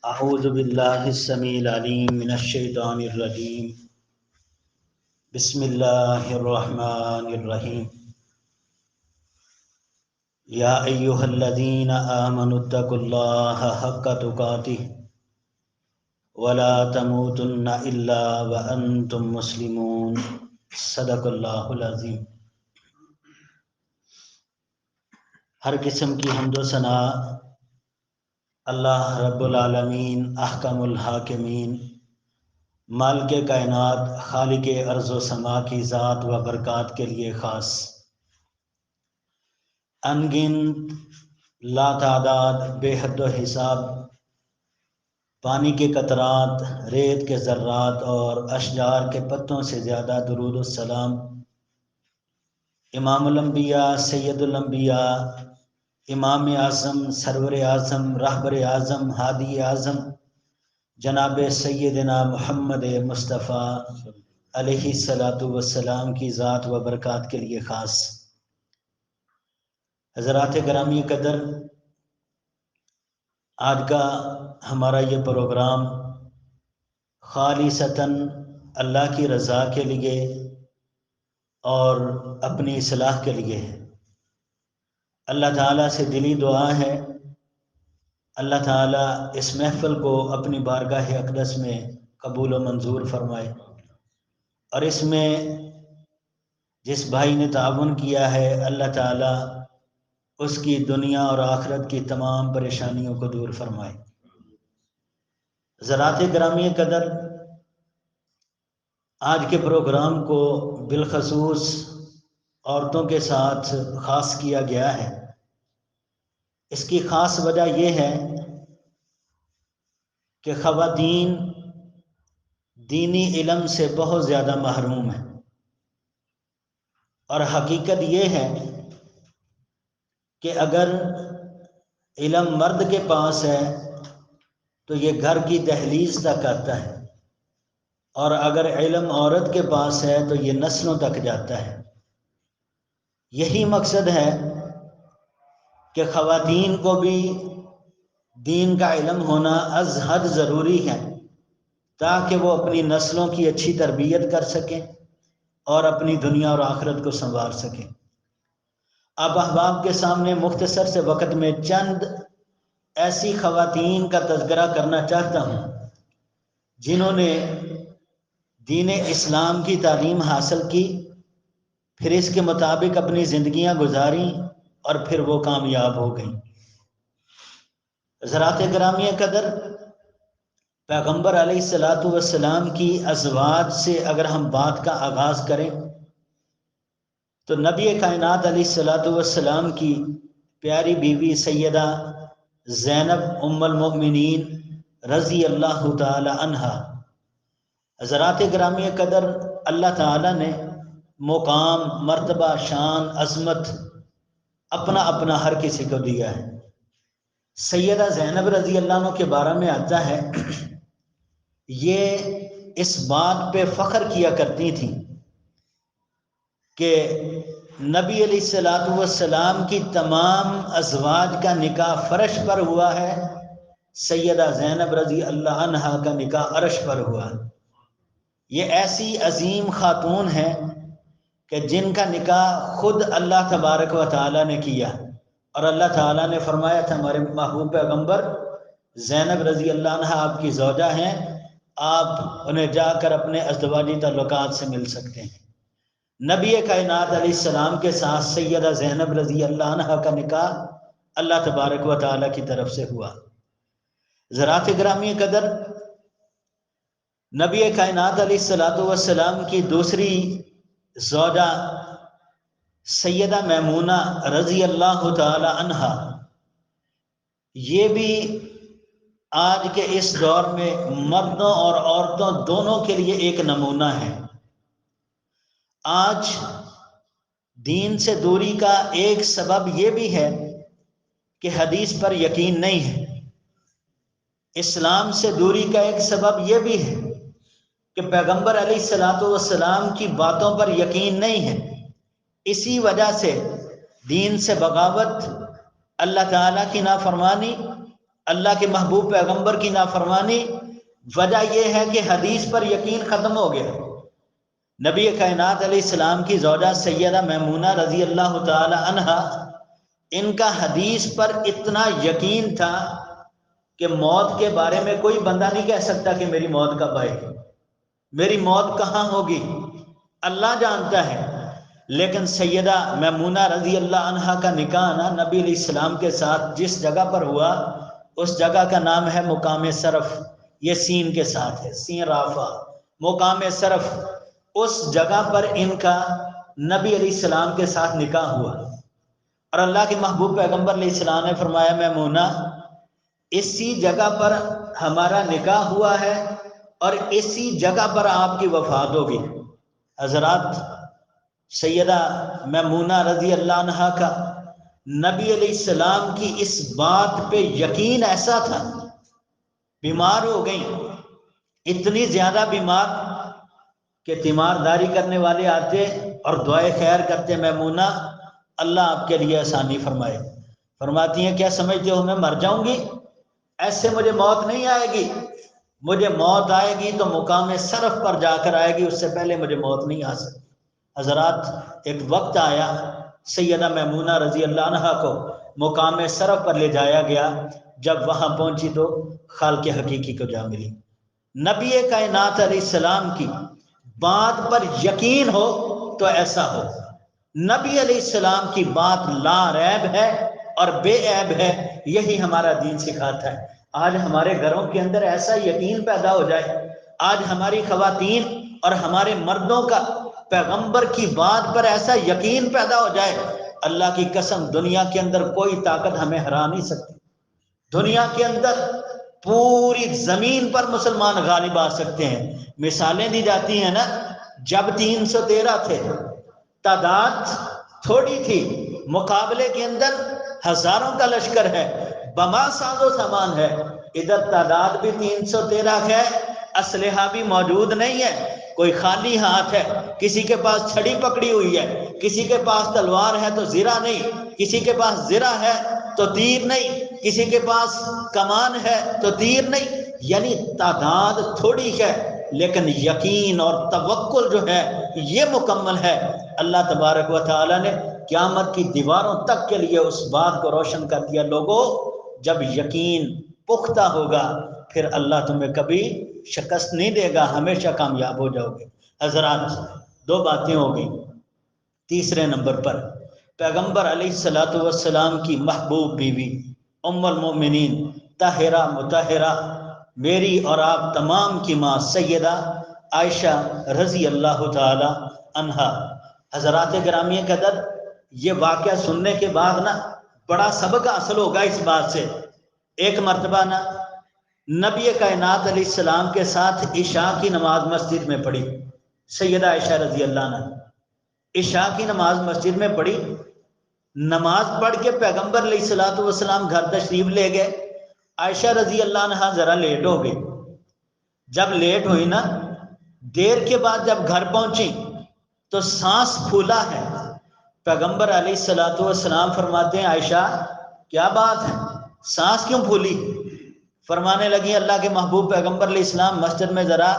اعوذ باللہ السمیع العلیم من الشیطان الرجیم بسم اللہ الرحمن الرحیم یا ایہا الذین آمنوا اتقوا اللہ حق تقاتہ ولا تموتن الا وانتم مسلمون صدق اللہ العظیم۔ ہر قسم کی حمد و ثنا اللہ رب العالمین احکم الحاکمین مالک کائنات خالق ارض و سما کی ذات و برکات کے لیے خاص، انگنت لا تعداد بے حد و حساب پانی کے قطرات، ریت کے ذرات اور اشجار کے پتوں سے زیادہ درود و سلام امام الانبیاء سید الانبیاء امام اعظم سرور اعظم رہبر اعظم ہادی اعظم جناب سیدنا محمد مصطفیٰ علیہ الصلاۃ والسلام کی ذات و برکات کے لیے خاص۔ حضرات گرامی قدر، آج کا ہمارا یہ پروگرام خالصتاً اللہ کی رضا کے لیے اور اپنی اصلاح کے لیے ہے۔ اللہ تعالیٰ سے دلی دعا ہے اللہ تعالیٰ اس محفل کو اپنی بارگاہ اقدس میں قبول و منظور فرمائے، اور اس میں جس بھائی نے تعاون کیا ہے اللہ تعالیٰ اس کی دنیا اور آخرت کی تمام پریشانیوں کو دور فرمائے۔ حضرات گرامی قدر، آج کے پروگرام کو بالخصوص عورتوں کے ساتھ خاص کیا گیا ہے۔ اس کی خاص وجہ یہ ہے کہ خواتین دینی علم سے بہت زیادہ محروم ہیں، اور حقیقت یہ ہے کہ اگر علم مرد کے پاس ہے تو یہ گھر کی دہلیز تک آتا ہے، اور اگر علم عورت کے پاس ہے تو یہ نسلوں تک جاتا ہے۔ یہی مقصد ہے کہ خواتین کو بھی دین کا علم ہونا از حد ضروری ہے، تاکہ وہ اپنی نسلوں کی اچھی تربیت کر سکیں اور اپنی دنیا اور آخرت کو سنوار سکیں۔ اب احباب کے سامنے مختصر سے وقت میں چند ایسی خواتین کا تذکرہ کرنا چاہتا ہوں جنہوں نے دین اسلام کی تعلیم حاصل کی، پھر اس کے مطابق اپنی زندگیاں گزاریں اور پھر وہ کامیاب ہو گئیں۔ حضرات گرامی قدر، پیغمبر علیہ الصلاۃ والسلام کی ازواج سے اگر ہم بات کا آغاز کریں تو نبی کائنات علیہ الصلاۃ والسلام کی پیاری بیوی سیدہ زینب ام المؤمنین رضی اللہ تعالی عنہا، حضرات گرامی قدر، اللہ تعالی نے مقام، مرتبہ، شان، عظمت اپنا اپنا ہر کسی کو دیا ہے۔ سیدہ زینب رضی اللہ عنہ کے بارے میں آتا ہے یہ اس بات پہ فخر کیا کرتی تھیں کہ نبی علیہ الصلاۃ والسلام کی تمام ازواج کا نکاح فرش پر ہوا ہے، سیدہ زینب رضی اللہ عنہا کا نکاح عرش پر ہوا۔ یہ ایسی عظیم خاتون ہیں کہ جن کا نکاح خود اللہ تبارک و تعالیٰ نے کیا، اور اللہ تعالیٰ نے فرمایا تھا ہمارے محبوب پیغمبر زینب رضی اللہ عنہ آپ کی زوجہ ہیں، آپ انہیں جا کر اپنے ازدواجی تعلقات سے مل سکتے ہیں۔ نبی کائنات علیہ السلام کے ساتھ سیدہ زینب رضی اللہ عنہ کا نکاح اللہ تبارک و تعالیٰ کی طرف سے ہوا۔ حضرات گرامی قدر، نبی کائنات علیہ الصلاۃ والسلام کی دوسری زوجہ سیدہ میمونہ رضی اللہ تعالی عنہا، یہ بھی آج کے اس دور میں مردوں اور عورتوں دونوں کے لیے ایک نمونہ ہے۔ آج دین سے دوری کا ایک سبب یہ بھی ہے کہ حدیث پر یقین نہیں ہے۔ اسلام سے دوری کا ایک سبب یہ بھی ہے کہ پیغمبر علیہ الصلاۃ والسلام کی باتوں پر یقین نہیں ہے۔ اسی وجہ سے دین سے بغاوت، اللہ تعالیٰ کی نافرمانی، اللہ کے محبوب پیغمبر کی نافرمانی، وجہ یہ ہے کہ حدیث پر یقین ختم ہو گیا۔ نبی کائنات علیہ السلام کی زوجہ سیدہ میمونہ رضی اللہ تعالی عنہا، ان کا حدیث پر اتنا یقین تھا کہ موت کے بارے میں کوئی بندہ نہیں کہہ سکتا کہ میری موت کب آئے گی، میری موت کہاں ہوگی، اللہ جانتا ہے۔ لیکن سیدہ میمونہ رضی اللہ عنہا کا نکاح نا نبی علیہ السلام کے ساتھ جس جگہ پر ہوا، اس جگہ کا نام ہے مقام صرف، یہ سین کے ساتھ ہے، سین رافع، مقام صرف۔ اس جگہ پر ان کا نبی علیہ السلام کے ساتھ نکاح ہوا، اور اللہ کے محبوب پیغمبر علیہ السلام نے فرمایا میمونہ اسی جگہ پر ہمارا نکاح ہوا ہے اور اسی جگہ پر آپ کی وفات ہوگی۔ حضرات، سیدہ میمونہ رضی اللہ عنہا کا نبی علیہ السلام کی اس بات پہ یقین ایسا تھا، بیمار ہو گئیں، اتنی زیادہ بیمار کہ تیمارداری کرنے والے آتے اور دعائے خیر کرتے، میمونہ اللہ آپ کے لیے آسانی فرمائے۔ فرماتی ہیں کیا سمجھتے ہو میں مر جاؤں گی؟ ایسے مجھے موت نہیں آئے گی، مجھے موت آئے گی تو مقام صرف پر جا کر آئے گی، اس سے پہلے مجھے موت نہیں آ سکتی۔ حضرات، ایک وقت آیا سیدہ میمونہ رضی اللہ عنہا کو مقام صرف پر لے جایا گیا، جب وہاں پہنچی تو خالق حقیقی کو جا ملی۔ نبی کائنات علیہ السلام کی بات پر یقین ہو تو ایسا ہو۔ نبی علیہ السلام کی بات لا ریب ہے اور بے عیب ہے، یہی ہمارا دین سکھاتا ہے۔ آج ہمارے گھروں کے اندر ایسا یقین پیدا ہو جائے، آج ہماری خواتین اور ہمارے مردوں کا پیغمبر کی بات پر ایسا یقین پیدا ہو جائے، اللہ کی قسم دنیا کے اندر کوئی طاقت ہمیں ہرا نہیں سکتی۔ دنیا کے اندر پوری زمین پر مسلمان غالب آ سکتے ہیں۔ مثالیں دی جاتی ہیں نا، جب 313 تھے، تعداد تھوڑی تھی، مقابلے کے اندر ہزاروں کا لشکر ہے، بما ساز و سامان ہے، ادھر تعداد بھی 313 ہے، اسلحہ بھی موجود نہیں ہے، کوئی خالی ہاتھ ہے، کسی کے پاس چھڑی پکڑی ہوئی ہے، کسی کے پاس تلوار ہے تو زرہ نہیں، کسی کے پاس زرہ ہے تو تیر نہیں، کسی کے پاس کمان ہے تو تیر نہیں، یعنی تعداد تھوڑی ہے لیکن یقین اور توکل جو ہے یہ مکمل ہے۔ اللہ تبارک و تعالی نے قیامت کی دیواروں تک کے لیے اس بات کو روشن کر دیا، لوگوں جب یقین پختہ ہوگا پھر اللہ تمہیں کبھی شکست نہیں دے گا، ہمیشہ کامیاب ہو جاؤ گے۔ حضرات، دو باتیں ہو گئی۔ تیسرے نمبر پر پیغمبر علیہ السلام کی محبوب بیوی ام المؤمنین طاہرہ مطہرہ، میری اور آپ تمام کی ماں سیدہ عائشہ رضی اللہ تعالی عنہا۔ حضرات گرامی قدر، یہ واقعہ سننے کے بعد نا بڑا سبق حاصل ہوگا اس بات سے۔ ایک مرتبہ نا نبی کائنات علیہ السلام کے ساتھ عشاء کی نماز مسجد میں پڑھی، سیدہ عائشہ رضی اللہ عنہ عشاء کی نماز مسجد میں پڑھی، نماز پڑھ کے پیغمبر علیہ السلام گھر تشریف لے گئے، عائشہ رضی اللہ عنہ ذرا لیٹ ہو گئی۔ جب لیٹ ہوئی نا، دیر کے بعد جب گھر پہنچی تو سانس پھولا ہے۔ پیغمبر علیہ السلام فرماتے ہیں عائشہ کیا بات ہے، سانس کیوں پھولی؟ فرمانے لگی اللہ کے محبوب پیغمبر علیہ السلام مسجد میں ذرا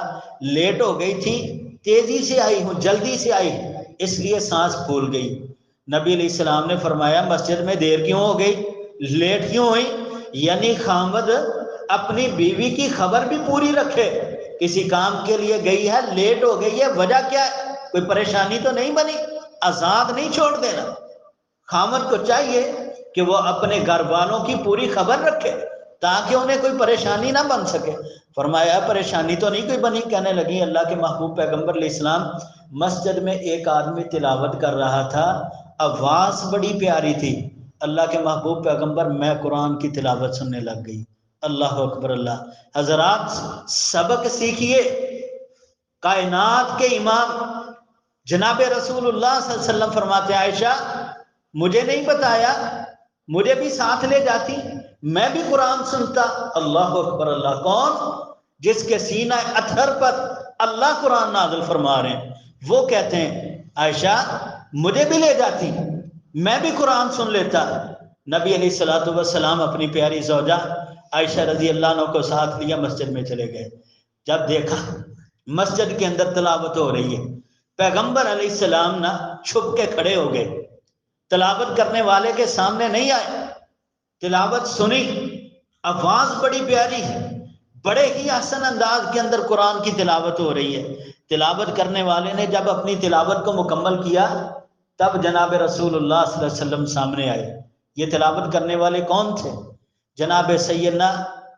لیٹ ہو گئی تھی، تیزی سے آئی ہوں، جلدی سے آئی، اس لیے سانس پھول گئی۔ نبی علیہ السلام نے فرمایا مسجد میں دیر کیوں ہو گئی، لیٹ کیوں ہوئی؟ یعنی خامد اپنی بیوی کی خبر بھی پوری رکھے، کسی کام کے لیے گئی ہے، لیٹ ہو گئی ہے، وجہ کیا ہے، کوئی پریشانی تو نہیں بنی، آزاد نہیں چھوڑ دینا۔ خامد کو چاہیے کہ وہ اپنے گھر والوں کی پوری خبر رکھے تاکہ انہیں کوئی پریشانی نہ بن سکے۔ فرمایا پریشانی تو نہیں کوئی بنی؟ کہنے لگی اللہ کے محبوب پیغمبر علیہ السلام مسجد میں ایک آدمی تلاوت کر رہا تھا، آواز بڑی پیاری تھی، اللہ کے محبوب پیغمبر میں قرآن کی تلاوت سننے لگ گئی۔ اللہ اکبر اللہ۔ حضرات سبق سیکھیے، کائنات کے امام جناب رسول اللہ صلی اللہ علیہ وسلم فرماتے ہیں عائشہ مجھے نہیں بتایا، مجھے بھی ساتھ لے جاتی، میں بھی قرآن سنتا۔ اللہ اکبر اللہ۔ کون؟ جس کے سینہ اطہر پر اللہ قرآن نازل فرما رہے ہیں، وہ کہتے ہیں عائشہ مجھے بھی لے جاتی، میں بھی قرآن سن لیتا۔ نبی علیہ السلام اپنی پیاری زوجہ عائشہ رضی اللہ عنہ کو ساتھ لیا، مسجد میں چلے گئے۔ جب دیکھا مسجد کے اندر تلاوت ہو رہی ہے، پیغمبر علیہ السلام نہ چھپ کے کھڑے ہو گئے، تلاوت کرنے والے کے سامنے نہیں آئے، تلاوت سنی، آواز بڑی پیاری ہے، بڑے ہی احسن انداز کے اندر قرآن کی تلاوت ہو رہی ہے۔ تلاوت کرنے والے نے جب اپنی تلاوت کو مکمل کیا تب جناب رسول اللہ صلی اللہ علیہ وسلم سامنے آئے۔ یہ تلاوت کرنے والے کون تھے؟ جناب سیدنا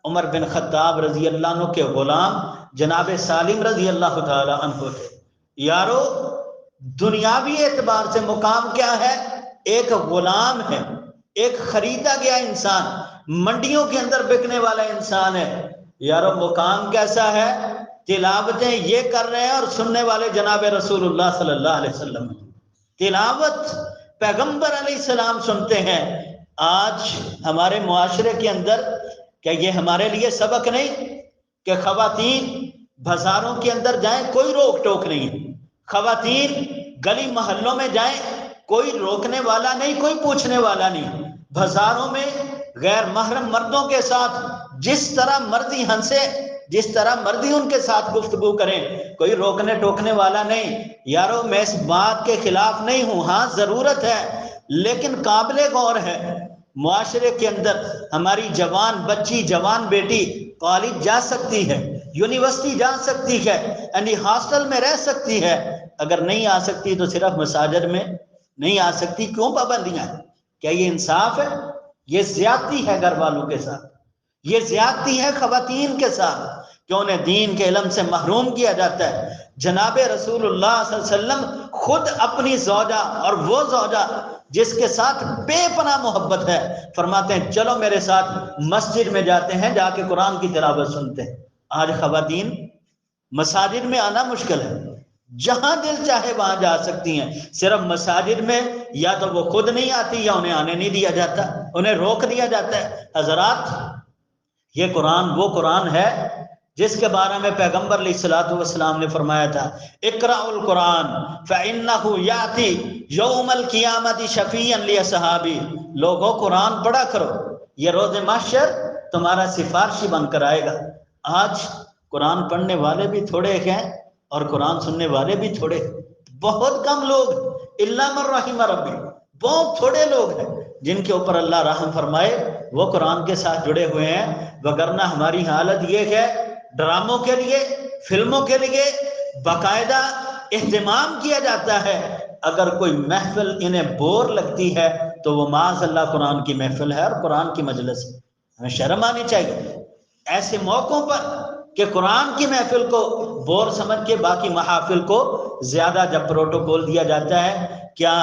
عمر بن خطاب رضی اللہ عنہ کے غلام جناب سالم رضی اللہ تعالی عنہ تھے۔ یارو دنیاوی اعتبار سے مقام کیا ہے؟ ایک غلام ہے، ایک خریدا گیا انسان، منڈیوں کے اندر بکنے والا انسان ہے۔ یارو مقام کیسا ہے؟ تلاوتیں یہ کر رہے ہیں اور سننے والے جناب رسول اللہ صلی اللہ علیہ وسلم۔ تلاوت پیغمبر علیہ السلام سنتے ہیں۔ آج ہمارے معاشرے کے اندر کیا یہ ہمارے لیے سبق نہیں کہ خواتین بازاروں کے اندر جائیں کوئی روک ٹوک نہیں، خواتین گلی محلوں میں جائیں کوئی روکنے والا نہیں، کوئی پوچھنے والا نہیں، بازاروں میں غیر محرم مردوں کے ساتھ جس طرح مرضی ہنسے، جس طرح مرضی ان کے ساتھ گفتگو کریں، کوئی روکنے ٹوکنے والا نہیں۔ یارو میں اس بات کے خلاف نہیں ہوں، ہاں ضرورت ہے، لیکن قابل غور ہے معاشرے کے اندر ہماری جوان بچی، جوان بیٹی کالج جا سکتی ہے، یونیورسٹی جا سکتی ہے، یعنی ہاسٹل میں رہ سکتی ہے، اگر نہیں آ سکتی تو صرف مساجد میں نہیں آ سکتی۔ کیوں پابندیاں ہیں؟ کیا یہ انصاف ہے؟ یہ زیادتی ہے گھر والوں کے ساتھ، یہ زیادتی ہے خواتین کے ساتھ کہ انہیں دین کے علم سے محروم کیا جاتا ہے۔ جناب رسول اللہ صلی اللہ علیہ وسلم خود اپنی زوجہ، اور وہ زوجہ جس کے ساتھ بے پناہ محبت ہے، فرماتے ہیں چلو میرے ساتھ مسجد میں جاتے ہیں، جا کے قرآن کی تلاوت سنتے ہیں۔ آج خواتین مساجد میں آنا مشکل ہے، جہاں دل چاہے وہاں جا سکتی ہیں، صرف مساجد میں یا تو وہ خود نہیں آتی یا انہیں آنے نہیں دیا جاتا، انہیں روک دیا جاتا ہے۔ حضرات یہ قرآن وہ قرآن ہے جس کے بارے میں پیغمبر علیہ الصلوۃ والسلام نے فرمایا تھا، اقرأوا القرآن فإنه یأتی یوم القیامت شفیعا لأصحابی۔ لوگوں قرآن پڑھا کرو، یہ روز محشر تمہارا سفارشی بن کر آئے گا۔ آج قرآن پڑھنے والے بھی تھوڑے ہیں اور قرآن سننے والے بھی تھوڑے، بہت کم لوگ، الا من رحم ربی، بہت تھوڑے لوگ ہیں جن کے اوپر اللہ رحم فرمائے وہ قرآن کے ساتھ جڑے ہوئے ہیں، وگرنہ ہماری حالت یہ ہے ڈراموں کے لیے، فلموں کے لیے باقاعدہ اہتمام کیا جاتا ہے۔ اگر کوئی محفل انہیں بور لگتی ہے تو وہ معاذ اللہ قرآن کی محفل ہے اور قرآن کی مجلس ہے۔ ہمیں شرم آنی چاہیے ایسے موقعوں پر کہ قرآن کی محفل کو بور سمجھ کے باقی محافل کو زیادہ جب پروٹوکول دیا جاتا ہے، کیا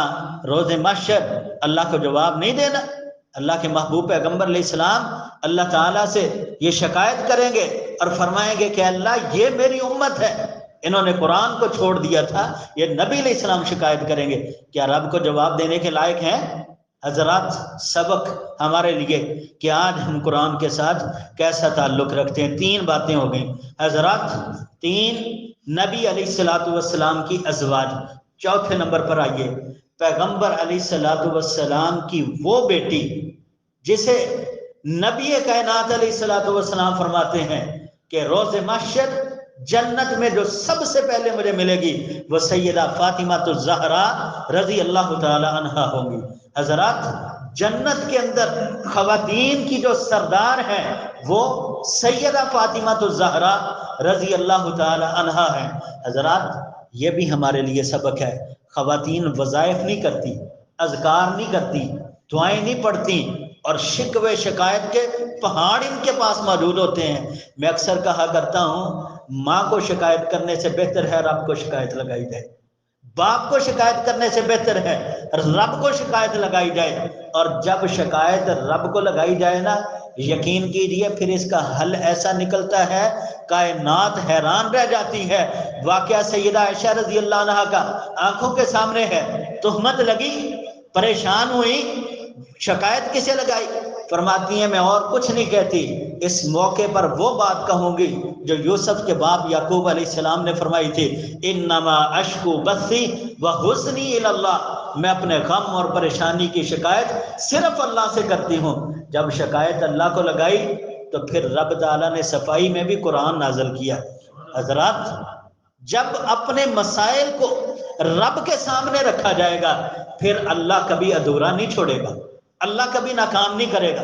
روز محشر اللہ کو جواب نہیں دینا؟ اللہ کے محبوب پیغمبر علیہ السلام اللہ تعالیٰ سے یہ شکایت کریں گے اور فرمائیں گے کہ اللہ یہ میری امت ہے، انہوں نے قرآن کو چھوڑ دیا تھا، یہ نبی علیہ السلام شکایت کریں گے، کیا رب کو جواب دینے کے لائق ہیں؟ حضرات سبق ہمارے لیے کہ آج ہم قرآن کے ساتھ کیسا تعلق رکھتے ہیں۔ تین باتیں ہو گئیں حضرات، تین نبی علیہ الصلوۃ والسلام کی ازواج۔ چوتھے نمبر پر آئیے، پیغمبر علیہ الصلوۃ والسلام کی وہ بیٹی جسے نبی کائنات علیہ الصلوۃ والسلام فرماتے ہیں کہ روز محشر جنت میں جو سب سے پہلے مجھے ملے گی وہ سیدہ فاطمہ الزہراء رضی اللہ تعالی عنہا ہوں گی۔ حضرات جنت کے اندر خواتین کی جو سردار ہیں وہ سیدہ فاطمہ الزہراء رضی اللہ تعالی عنہا ہیں۔ حضرات یہ بھی ہمارے لیے سبق ہے، خواتین وظائف نہیں کرتی، اذکار نہیں کرتی، دعائیں نہیں پڑھتی، اور شکوے شکایت کے پہاڑ ان کے پاس موجود ہوتے ہیں۔ میں اکثر کہا کرتا ہوں ماں کو شکایت کرنے سے بہتر ہے رب کو شکایت لگائی جائے، باپ کو شکایت کرنے سے بہتر ہے رب کو شکایت لگائی جائے، اور جب شکایت رب کو لگائی جائے نا، یقین کیجئے پھر اس کا حل ایسا نکلتا ہے کائنات حیران رہ جاتی ہے۔ واقعہ سیدہ عائشہ رضی اللہ عنہا کا آنکھوں کے سامنے ہے، تہمت لگی، پریشان ہوئی، شکایت کسے لگائی؟ فرماتی ہیں میں اور کچھ نہیں کہتی، اس موقع پر وہ بات کہوں گی جو یوسف کے باپ یعقوب علیہ السلام نے فرمائی تھی، انما اشکو بثی وحزنی الی اللہ، میں اپنے غم اور پریشانی کی شکایت صرف اللہ سے کرتی ہوں۔ جب شکایت اللہ کو لگائی تو پھر رب تعالیٰ نے صفائی میں بھی قرآن نازل کیا۔ حضرات جب اپنے مسائل کو رب کے سامنے رکھا جائے گا پھر اللہ کبھی ادھورا نہیں چھوڑے گا، اللہ کبھی ناکام نہیں کرے گا۔